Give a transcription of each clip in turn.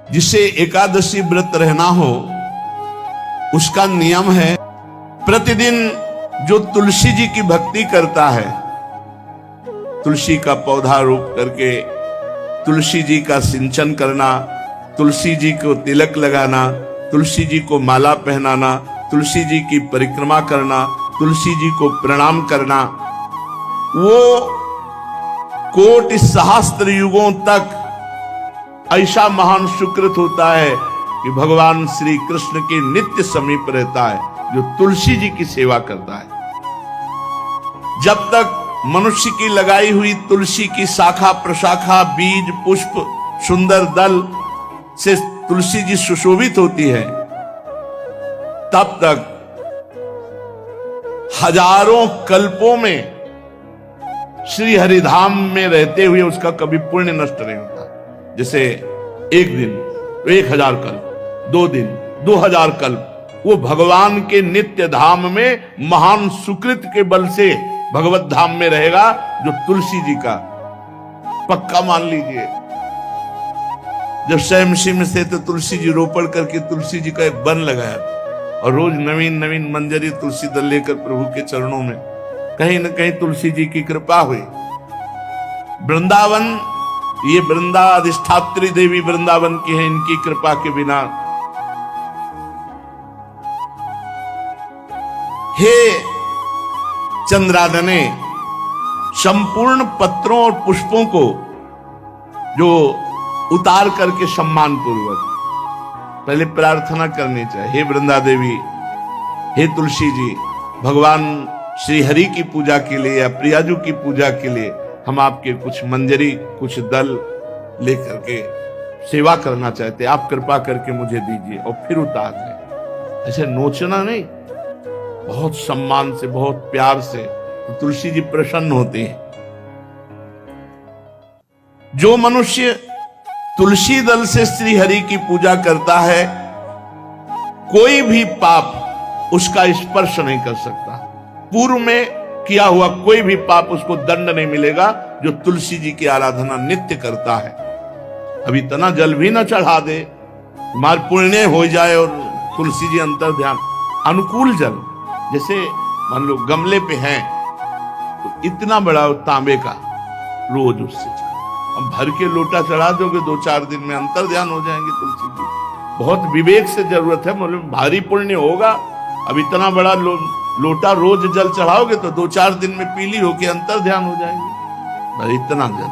जिसे एकादशी व्रत रहना हो उसका नियम है प्रतिदिन जो तुलसी जी की भक्ति करता है, तुलसी का पौधा रोप करके तुलसी जी का सिंचन करना, तुलसी जी को तिलक लगाना, तुलसी जी को माला पहनाना, तुलसी जी की परिक्रमा करना, तुलसी जी को प्रणाम करना, वो कोटि सहस्त्र युगों तक ऐसा महान सुकृत होता है कि भगवान श्री कृष्ण के नित्य समीप रहता है जो तुलसी जी की सेवा करता है। जब तक मनुष्य की लगाई हुई तुलसी की शाखा प्रशाखा बीज पुष्प सुंदर दल से तुलसी जी सुशोभित होती है, तब तक हजारों कल्पों में श्री हरिधाम में रहते हुए उसका कभी पुण्य नष्ट नहीं होता। जैसे एक दिन 1000 कल्प, 2 दिन 2000 कल्प वो भगवान के नित्य धाम में महान सुकृत के बल से भगवत धाम में रहेगा, जो तुलसी जी का पक्का मान लीजिए। जब स्वयं में से तो तुलसी जी रोपण करके तुलसी जी का एक वन लगाया और रोज नवीन नवीन मंजरी तुलसी दल लेकर प्रभु के चरणों में, कहीं न कहीं तुलसी जी की कृपा हुई। वृंदावन, ये वृंदा अधिष्ठात्री देवी वृंदावन की है, इनकी कृपा के बिना। हे चंद्रादने, संपूर्ण पत्रों और पुष्पों को जो उतार करके सम्मान पूर्वक पहले प्रार्थना करनी चाहिए। हे वृंदा देवी, हे तुलसी जी, भगवान श्री हरि की पूजा के लिए या प्रियाजू की पूजा के लिए हम आपके कुछ मंजरी कुछ दल लेकर के सेवा करना चाहते हैं, आप कृपा करके मुझे दीजिए, और फिर उतार दें। ऐसे नोचना नहीं, बहुत सम्मान से बहुत प्यार से, तो तुलसी जी प्रसन्न होते हैं। जो मनुष्य तुलसी दल से श्री हरि की पूजा करता है, कोई भी पाप उसका स्पर्श नहीं कर सकता। पूर्व में किया हुआ कोई भी पाप उसको दंड नहीं मिलेगा जो तुलसी जी की आराधना नित्य करता है। अब इतना जल भी न चढ़ा दे, मार पुण्य हो जाए और तुलसी जी अंतर ध्यान अनुकूल जल, जैसे मान लो गमले पे हैं तो इतना बड़ा तांबे का रोज उससे अब भर के लोटा चढ़ा दोगे 2-4 दिन में अंतर ध्यान हो जाएंगे तुलसी जी। बहुत विवेक से जरूरत है, मतलब भारी पुण्य होगा। अब इतना बड़ा लोटा रोज जल चढ़ाओगे तो 2-4 दिन में पीली होके अंतर ध्यान हो जाएंगे। इतना जल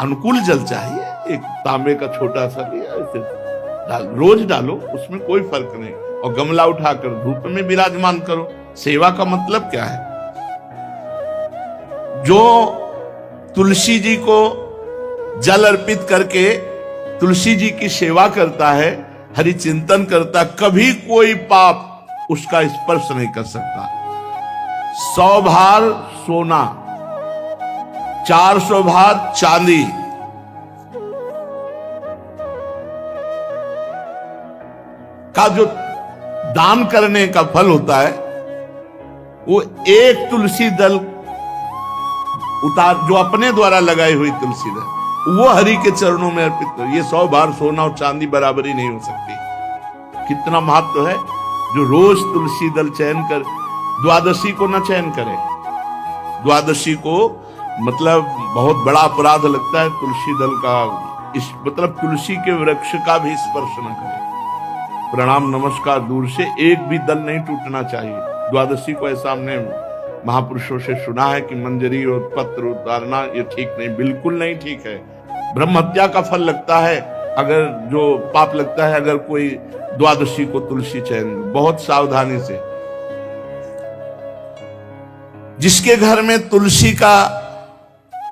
अनुकूल जल चाहिए, एक तांबे का छोटा सा लिया, ऐसे रोज डालो, उसमें कोई फर्क नहीं। और गमला उठाकर धूप में विराजमान करो। सेवा का मतलब क्या है? जो तुलसी जी को जल अर्पित करके तुलसी जी की सेवा करता है, हरि चिंतन करता, कभी कोई पाप उसका स्पर्श नहीं कर सकता। 100 भार सोना, 400 भार चांदी, का जो दान करने का फल होता है, वो एक तुलसी दल उतार, जो अपने द्वारा लगाई हुई तुलसी दल, वो हरि के चरणों में अर्पित करो। ये 100 भार सोना और चांदी बराबरी नहीं हो सकती। कितना महत्व है। जो रोज तुलसी दल चयन कर, द्वादशी को न चयन करे, द्वादशी को मतलब बहुत बड़ा अपराध लगता है तुलसी दल का, इस मतलब तुलसी के वृक्ष का भी स्पर्श न करे। प्रणाम नमस्कार दूर से, एक भी दल नहीं टूटना चाहिए। द्वादशी को ऐसा हमने महापुरुषों से सुना है कि मंजरी और पत्र उतारना ये ठीक नहीं, बिल्कुल नहीं ठीक है। ब्रह्म हत्या का फल लगता है, अगर जो पाप लगता है अगर कोई द्वादशी को तुलसी चयन, बहुत सावधानी से। जिसके घर में तुलसी का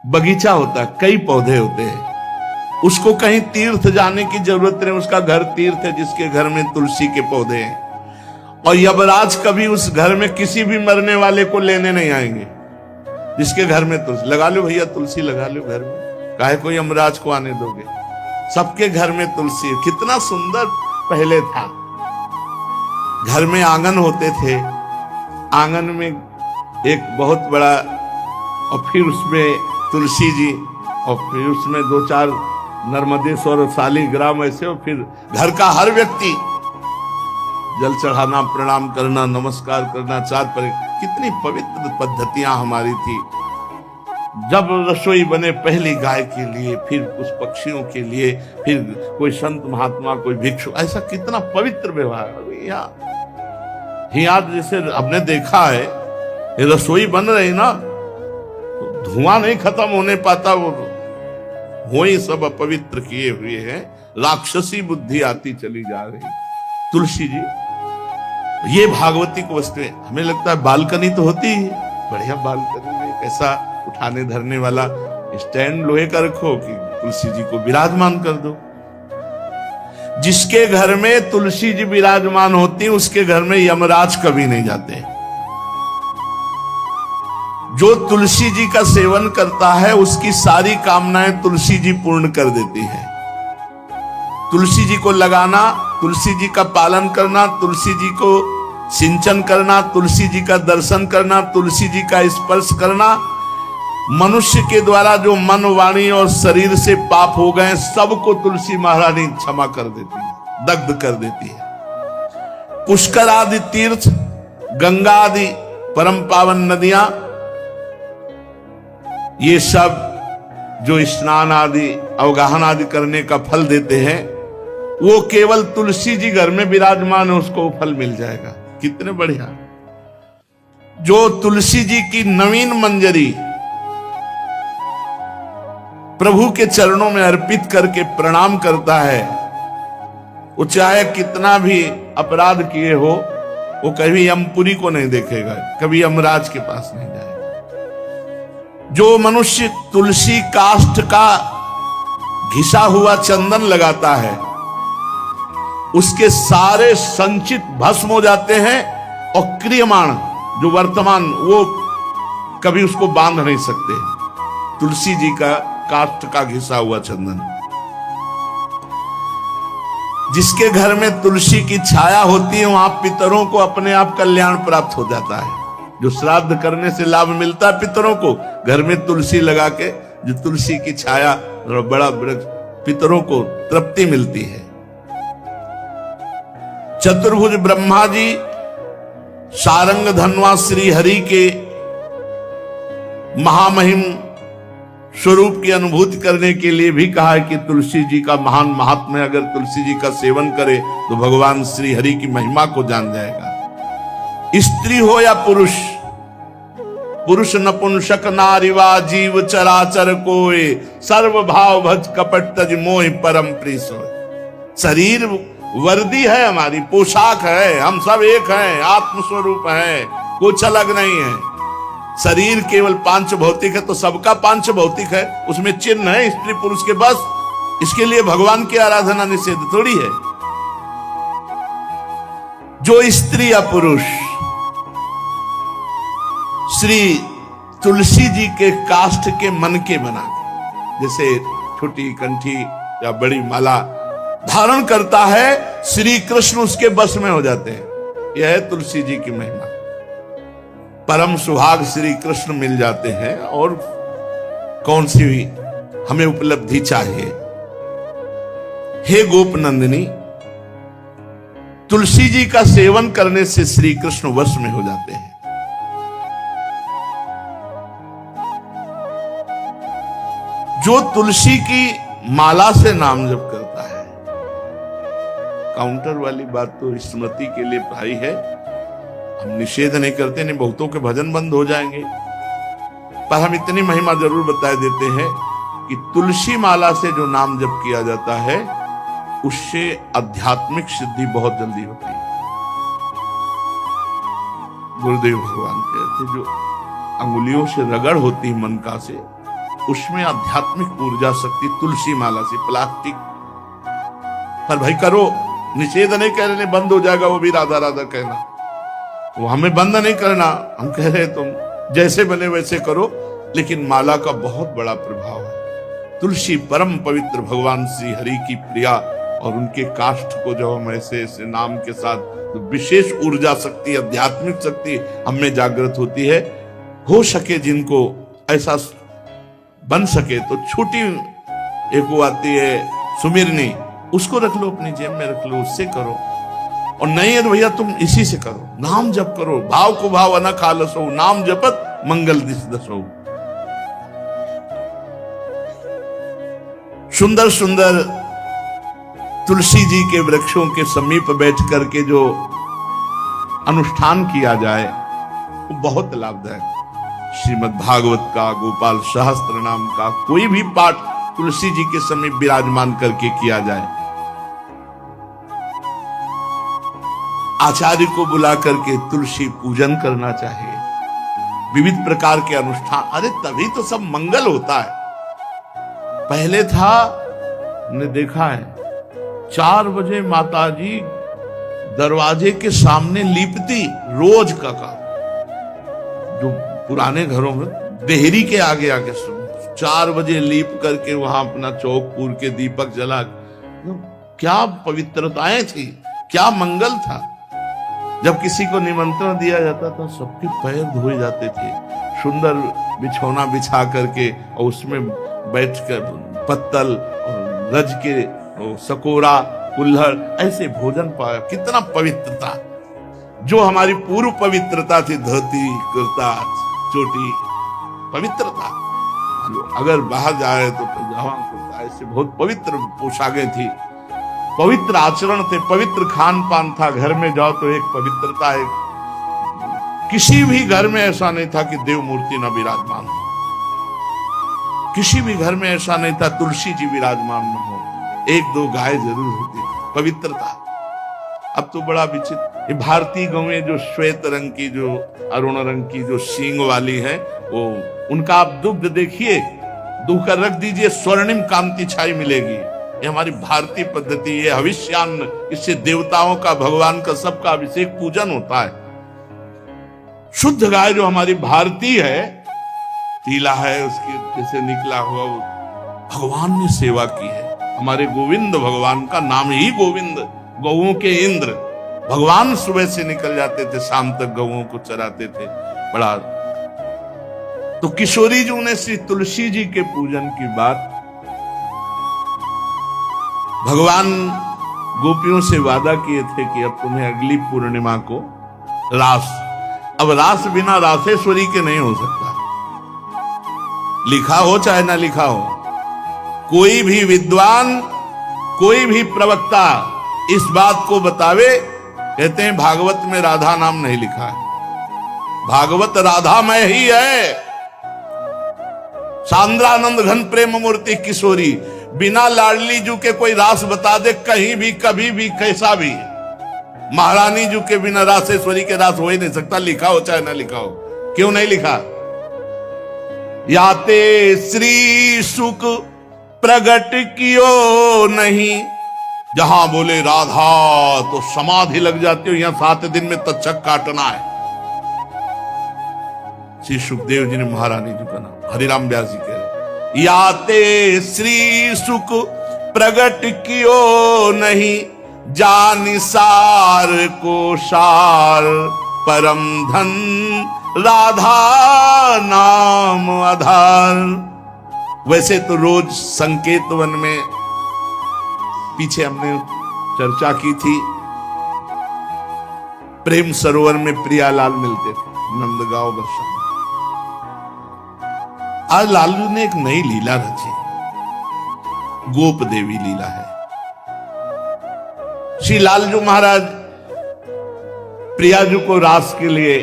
बगीचा होता है, कई पौधे होते हैं, उसको कहीं तीर्थ जाने की जरूरत नहीं, उसका घर तीर्थ है जिसके घर में तुलसी के पौधे हैं। और यमराज कभी उस घर में किसी भी मरने वाले को लेने नहीं आएंगे। जिसके घर में तुलसी, लगा लो भैया तुलसी लगा लो घर में, काहे को यमराज को आने दोगे? सबके घर में तुलसी। कितना सुंदर पहले था, घर में आंगन होते थे, आंगन में एक बहुत बड़ा, और फिर उसमें तुलसी जी, और फिर उसमें 2-4 नर्मदेश्वर शालिग्राम ऐसे, और फिर घर का हर व्यक्ति जल चढ़ाना, प्रणाम करना, नमस्कार करना, चार पर कितनी पवित्र पद्धतियां हमारी थी। जब रसोई बने पहली गाय के लिए, फिर कुछ पक्षियों के लिए, फिर कोई संत महात्मा, कोई भिक्षु, ऐसा कितना पवित्र व्यवहार। यहाँ जैसे हमने देखा है, ये रसोई बन रही ना, तो धुआं नहीं खत्म होने पाता, वो ही सब अपवित्र किए हुए हैं, राक्षसी बुद्धि आती चली जा रही। तुलसी जी, ये भागवती को वस्तुएं, हमें लगता है बालकनी तो होती ही, बढ़िया बालकनी में कैसा उठाने धरने वाला स्टैंड लोहे का रखो कि तुलसी जी को विराजमान कर दो। जिसके घर में तुलसी जी विराजमान होती, उसके घर में यमराज कभी नहीं जाते। जो तुलसी जी का सेवन करता है, उसकी सारी कामनाएं तुलसी जी पूर्ण कर देती है। तुलसी जी को लगाना, तुलसी जी का पालन करना, तुलसी जी को सिंचन करना, तुलसी जी का दर्शन करना, तुलसी जी का स्पर्श करना, मनुष्य के द्वारा जो मन, वाणी और शरीर से पाप हो गए, सबको तुलसी महारानी क्षमा कर देती है, दग्ध कर देती है। पुष्कर आदि तीर्थ, गंगा आदि परम पावन नदियां, ये सब जो स्नान आदि, अवगाहन आदि करने का फल देते हैं, वो केवल तुलसी जी घर में विराजमान है, उसको फल मिल जाएगा। कितने बढ़िया। जो तुलसी जी की नवीन मंजरी प्रभु के चरणों में अर्पित करके प्रणाम करता है, वो चाहे कितना भी अपराध किए हो, वो कभी यमपुरी को नहीं देखेगा, कभी यमराज के पास नहीं जाएगा। जो मनुष्य तुलसी काष्ठ का घिसा हुआ चंदन लगाता है, उसके सारे संचित भस्म हो जाते हैं, और क्रियमाण जो वर्तमान, वो कभी उसको बांध नहीं सकते। तुलसी जी का काष्ठ का घिसा हुआ चंदन, जिसके घर में तुलसी की छाया होती है, वहां पितरों को अपने आप कल्याण प्राप्त हो जाता है। जो श्राद्ध करने से लाभ मिलता है पितरों को, घर में तुलसी लगा के, जो तुलसी की छाया, बड़ा वृक्ष, पितरों को तृप्ति मिलती है। चतुर्भुज ब्रह्मा जी सारंग धनवा श्री हरि के महामहिम स्वरूप की अनुभूति करने के लिए भी कहा है कि तुलसी जी का महान महात्म्य, अगर तुलसी जी का सेवन करे तो भगवान श्री हरि की महिमा को जान जाएगा। स्त्री हो या पुरुष, पुरुष नपुंसक नारीवा जीव चराचर कोय, सर्व भाव भज कपट तज मोह परम प्रिय सोय। शरीर वर्दी है, हमारी पोशाक है, हम सब एक हैं, आत्मस्वरूप है, कुछ अलग नहीं है। शरीर केवल पांच भौतिक है, तो सबका पांच भौतिक है, उसमें चिन्ह है स्त्री पुरुष के, बस। इसके लिए भगवान की आराधना निषेध थोड़ी है। जो स्त्री या पुरुष श्री तुलसी जी के काष्ठ के मन के बना, जैसे छोटी कंठी या बड़ी माला धारण करता है, श्री कृष्ण उसके बस में हो जाते हैं। यह है तुलसी जी की महिमा। परम सुहाग श्री कृष्ण मिल जाते हैं, और कौन सी भी हमें उपलब्धि चाहिए। हे गोप नंदिनी, तुलसी जी का सेवन करने से श्री कृष्ण वश में हो जाते हैं। जो तुलसी की माला से नाम जप करता है, काउंटर वाली बात तो स्मृति के लिए भाई है, हम निषेध नहीं करते, नहीं बहुतों के भजन बंद हो जाएंगे, पर हम इतनी महिमा जरूर बता देते हैं कि तुलसी माला से जो नाम जप किया जाता है, उससे आध्यात्मिक सिद्धि बहुत जल्दी होती है। गुरुदेव भगवान कहते, जो अंगुलियों से रगड़ होती है मन का से, उसमें आध्यात्मिक ऊर्जा शक्ति तुलसी माला से। प्लास्टिक पर भाई करो, निषेध नहीं कह रहे, बंद हो जाएगा वो भी राधा राधा कहना, वो हमें बंद नहीं करना। हम कह रहे तुम जैसे बने वैसे करो, लेकिन माला का बहुत बड़ा प्रभाव है। तुलसी परम पवित्र भगवान श्री हरि की प्रिया, और उनके काष्ठ को जब हम ऐसे ऐसे नाम के साथ, तो विशेष ऊर्जा शक्ति, आध्यात्मिक शक्ति हमें जागृत होती है। हो सके जिनको ऐसा बन सके तो छोटी एक वो आती है सुमिरनी, उसको रख लो अपनी जेब में रख लो, उससे करो। और नहीं है तो भैया तुम इसी से करो, नाम जप करो, भाव को भाव अनख आलसो, नाम जपत मंगल दिस दसो। सुंदर सुंदर तुलसी जी के वृक्षों के समीप बैठ करके जो अनुष्ठान किया जाए वो बहुत लाभदायक। श्रीमद् भागवत का, गोपाल सहस्त्र नाम का कोई भी पाठ तुलसी जी के समीप विराजमान करके किया जाए, आचार्य को बुला करके तुलसी पूजन करना चाहिए, विविध प्रकार के अनुष्ठान। अरे तभी तो सब मंगल होता है। पहले था, ने देखा है, 4 बजे माताजी दरवाजे के सामने लीपती, रोज का काम। जो पुराने घरों में देहरी के आगे आके 4 बजे लीप करके वहां अपना चौक पूर के दीपक जला, क्या पवित्रताएं थी, क्या मंगल था। जब किसी को निमंत्रण दिया जाता था सबके पैर धोए जाते थे, सुंदर बिछौना बिछा करके और उसमें बैठकर पत्तल और रज के सकोरा कुल्हड़ ऐसे भोजन पाया। कितना पवित्रता, जो हमारी पूर्व पवित्रता थी, धोती कुर्ता चोटी, पवित्रता। अगर बाहर जाए तो पजामा कुर्ता, ऐसे बहुत पवित्र पोशाकें थी, पवित्र आचरण थे, पवित्र खान पान था। घर में जाओ तो एक पवित्रता है। किसी भी घर में ऐसा नहीं था कि देव मूर्ति न विराजमान हो, किसी भी घर में ऐसा नहीं था तुलसी जी विराजमान न हो, 1-2 गाय जरूर होती, पवित्रता। अब तो बड़ा विचित्र, भारतीय गौएं जो श्वेत रंग की, जो अरुण रंग की, जो सींग वाली है, वो उनका आप दुग्ध देखिए, दूह कर रख दीजिए, स्वर्णिम कांति छाई मिलेगी। ये हमारी भारतीय पद्धति, ये हविष्यान्न, इससे देवताओं का, भगवान का, सबका अभिषेक पूजन होता है। शुद्ध गाय जो हमारी भारतीय है, तीला है उसकी जैसे निकला हुआ, वो भगवान ने सेवा की है। हमारे गोविंद भगवान का नाम ही गोविंद, गौओं के इंद्र। भगवान सुबह से निकल जाते थे, शाम तक गौओं को चराते थे। बड़ा तो किशोरी जी ने श्री तुलसी जी के पूजन की बात, भगवान गोपियों से वादा किए थे कि अब तुम्हें अगली पूर्णिमा को रास, अब रास बिना रासेश्वरी के नहीं हो सकता, लिखा हो चाहे ना लिखा हो। कोई भी विद्वान, कोई भी प्रवक्ता इस बात को बतावे, कहते हैं भागवत में राधा नाम नहीं लिखा है, भागवत राधामय ही है। सांद्रानंद घन प्रेम मूर्ति किशोरी, बिना लाडली जू के कोई रास बता दे कहीं भी, कभी भी, कैसा भी, महारानी जू के बिना रासेश्वरी के रास हो ही नहीं सकता, लिखा हो चाहे ना लिखा हो। क्यों नहीं लिखा? याते श्री सुख प्रगट कियो नहीं, जहां बोले राधा तो समाधि लग जाती हो, यहां 7 दिन में तक्षक काटना है। श्री सुखदेव जी ने महारानी जी का नाम, हरिराम व्यास जी कह रहे, याते श्री सुख प्रगट कियो नहीं, जानि सार को सार परम धन, राधा नाम आधार। वैसे तो रोज संकेत वन में, पीछे हमने चर्चा की थी, प्रेम सरोवर में प्रियालाल मिलते थे, नंदगांव वर्षा। आज लालू ने एक नई लीला रची, गोप देवी लीला है। श्री लालजू महाराज प्रियाजू को रास के लिए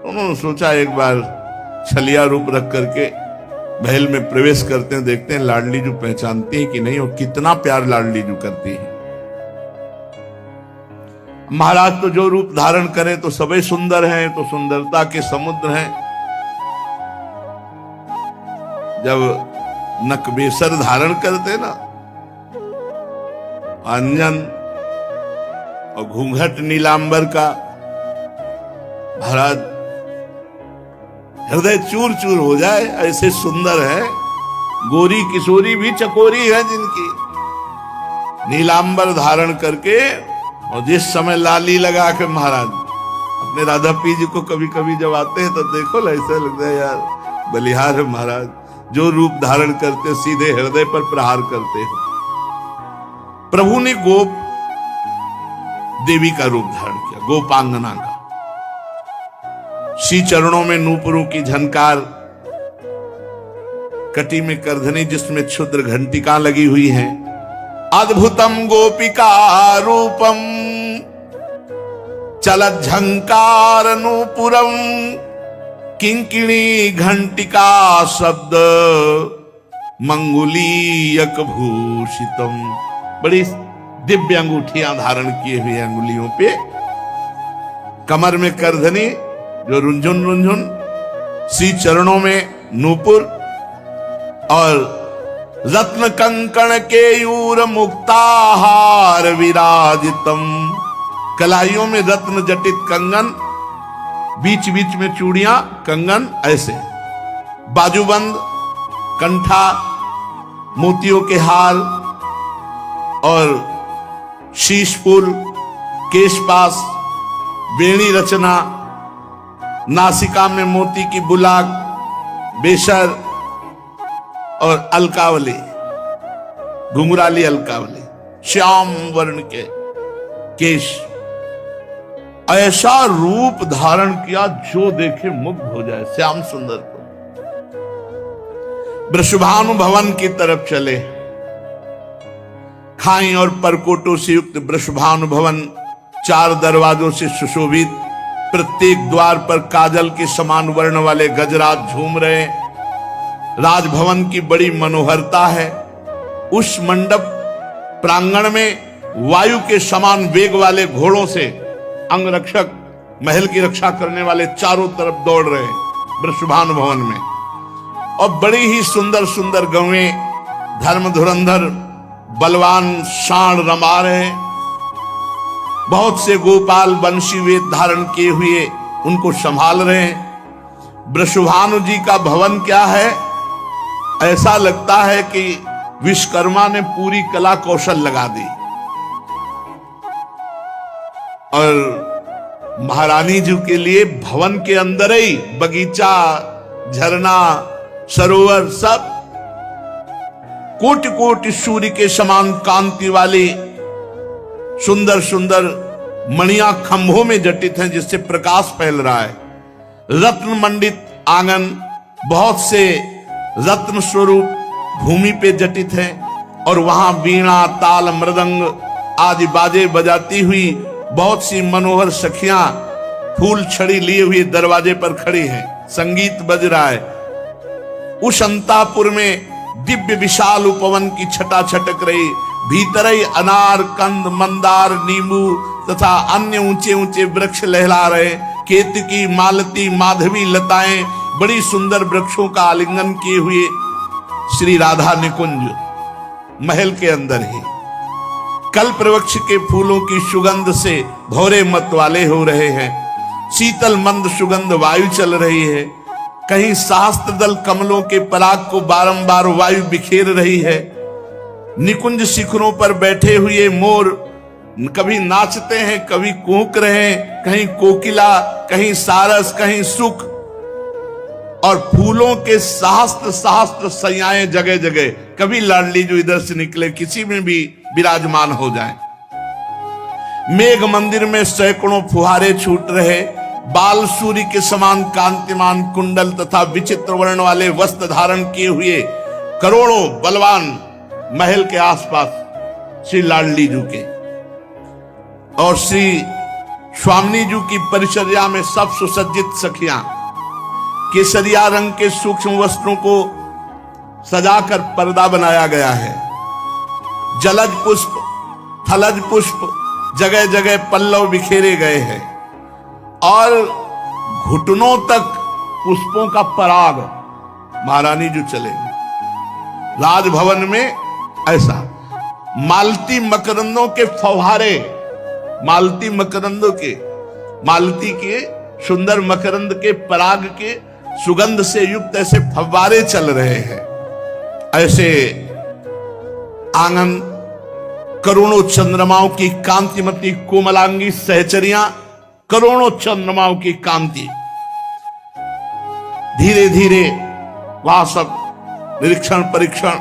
उन्होंने सोचा एक बार छलिया रूप रख करके महल में प्रवेश करते हैं, देखते हैं लाडली जू पहचानती है कि नहीं, और कितना प्यार लाडली जू करती है। महाराज तो जो रूप धारण करें तो सभी सुंदर हैं, तो सुंदरता के समुद्र हैं। जब नकबेसर धारण करते ना, अंजन और घूंघट नीलांबर का, महाराज हृदय चूर चूर हो जाए, ऐसे सुंदर है। गोरी किशोरी भी चकोरी है जिनकी, नीलांबर धारण करके, और जिस समय लाली लगा के महाराज अपने राधा पी जी को कभी कभी जब आते हैं तो देखो ऐसा लगता है यार बलिहार है महाराज, जो रूप धारण करते सीधे हृदय पर प्रहार करते हो। प्रभु ने गोप देवी का रूप धारण किया, गोपांगना का। श्री चरणों में नूपुरों की झनकार, कटी में करधनी जिसमें क्षुद्र घंटिका लगी हुई है। अद्भुतम गोपिका रूपम चलत झंकार नूपुरम किंकिणी घंटिका शब्द मंगुलीयक भूषितम। बड़ी दिव्य अंगूठियां धारण किए हुए अंगुलियों पे, कमर में करधनी जो रुंझुन रुंझुन, श्री चरणों में नूपुर और रत्न कंकण केयूर मुक्ताहार विराजितम। कलाइयों में रत्न जटित कंगन, बीच बीच में चूड़ियां, कंगन ऐसे, बाजूबंद, कंठा, मोतियों के हार और शीश फूल, केशपास, बेणी रचना, नासिका में मोती की बुलाक, बेशर और अलकावली, घुंघराली अलकावली, श्याम वर्ण के केश। ऐसा रूप धारण किया जो देखे मुग्ध हो जाए। श्याम सुंदर को वृषभानु भवन की तरफ चले। खाई और परकोटों से युक्त वृषभानु भवन 4 दरवाजों से सुशोभित, प्रत्येक द्वार पर काजल के समान वर्ण वाले गजराज झूम रहे। राजभवन की बड़ी मनोहरता है। उस मंडप प्रांगण में वायु के समान वेग वाले घोड़ों से अंगरक्षक, महल की रक्षा करने वाले चारों तरफ दौड़ रहे वृषभानु भवन में। और बड़ी ही सुंदर सुंदर गौएं, धर्म धुरंधर बलवान सांड रमा रहे। बहुत से गोपाल बंशी वेद धारण किए हुए उनको संभाल रहे हैं। वृषभानु जी का भवन क्या है, ऐसा लगता है कि विश्वकर्मा ने पूरी कला कौशल लगा दी। और महारानी जी के लिए भवन के अंदर ही बगीचा, झरना, सरोवर, सब कोटि कोटि सूर्य के समान कांति वाली सुंदर सुंदर मणियां खंभों में जटित हैं, जिससे प्रकाश फैल रहा है। रत्न मंडित आंगन, बहुत से रत्न स्वरूप भूमि पे जटित है। और वहां वीणा, ताल, मृदंग आदि बाजे बजाती हुई बहुत सी मनोहर सखियां फूल छड़ी लिए हुए दरवाजे पर खड़ी हैं, संगीत बज रहा है। उस अंतापुर में दिव्य विशाल उपवन की छटा छटक रही। भीतर ही अनार, कंद, मंदार, नींबू तथा अन्य ऊंचे ऊंचे वृक्ष लहला रहे। केतकी, मालती, माधवी लताएं बड़ी सुंदर वृक्षों का आलिंगन किए हुए श्री राधा निकुंज महल के अंदर ही कल्प वृक्ष के फूलों की सुगंध से भौरे मत वाले हो रहे हैं। शीतल मंद सुगंध वायु चल रही है। कहीं सहस्त्र दल कमलों के पराग को बारंबार वायु बिखेर रही है। निकुंज शिखरों पर बैठे हुए मोर कभी नाचते हैं, कभी कूक रहे हैं, कहीं कोकिला, कहीं सारस, कहीं सुख। और फूलों के सहस्त्र सहस्त्र सैयाएं जगह जगह, कभी लाडली जो इधर से निकले किसी में भी विराजमान हो जाएं। मेघ मंदिर में सैकड़ों फुहारे छूट रहे। बाल सूर्य के समान कांतिमान कुंडल तथा विचित्र वर्ण वाले वस्त्र धारण किए हुए करोड़ों बलवान महल के आसपास श्री लाडली जी के और श्री स्वामिनी जी की परिचर्या में सब सुसज्जित सखियां केसरिया रंग के सूक्ष्म वस्त्रों को सजाकर पर्दा बनाया गया है। जलज पुष्प, थलज पुष्प जगह जगह पल्लव बिखेरे गए हैं और घुटनों तक पुष्पों का पराग महारानी जो चलेंगे। राजभवन में ऐसा मालती मकरंदों के फव्वारे, मालती मकरंदों के, मालती के सुंदर मकरंद के पराग के सुगंध से युक्त ऐसे फव्वारे चल रहे हैं। ऐसे आंगन, करोड़ों चंद्रमाओं की कांतिमती कोमलांगी सहचरियां, करोड़ों चंद्रमाओं की कांति धीरे धीरे वहां सब निरीक्षण परीक्षण